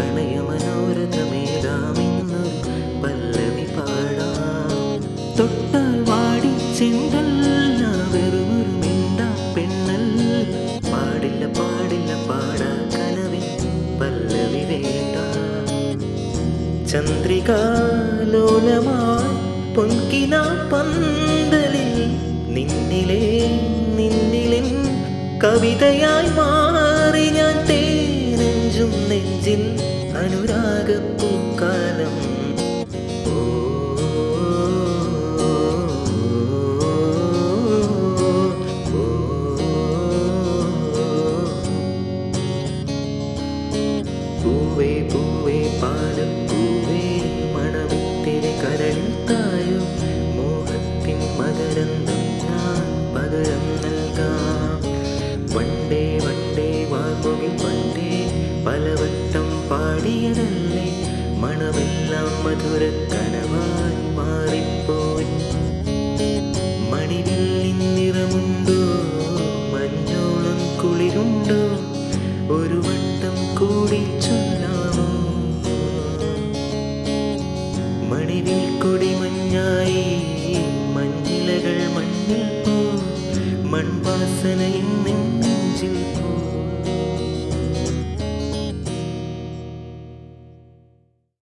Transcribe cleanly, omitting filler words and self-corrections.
പ്രണയമനോരഥമേകാമെന്ന് പല്ലവി പാടാം. തൊട്ടാൽ വാടി ചെണ്ടല്ല വെറുമൊരു മിണ്ട പെണ്ണല്ല. പാടില്ല പാടില്ല പാടാ കനവിൻ പല്ലവി വേണ്ട. ചന്ദ്രികാലോലമായി പൊൻകിന പന്തലിൽ നിന്നിലെ കവിതയായി മാറി ഞാൻ. തേനെഞ്ചും നെഞ്ചിൽ അനുരാഗപ്പൂക്കാലം. പൂവേ പൂവേ പാലപ്പൂവേ മണമിത്തിരി കരളിൽ തായോ. മോഹത്തിൻ മകരന്തം ഞാൻ പകരം നൽകാം. വണ്ടേ വണ്ടേ വാർമുകിൽ വണ്ടേ പലവട്ടം പാടിയതല്ലേ. മണമെല്ലാം മധുര കനവായി മാറിപ്പോയി. മണിവില്ലിൻ നിറമുണ്ടോ മഞ്ഞോളം കുളിരുണ്ടോ. ഒരു വട്ടം കൂടി ചൊല്ലാമോ. മണിവിൽ കൊടി മഞ്ഞായി മഞ്ഞിലകൾ മണ്ണിൽ പോ. മൺവാസനയും നെഞ്ചിൽ പോ.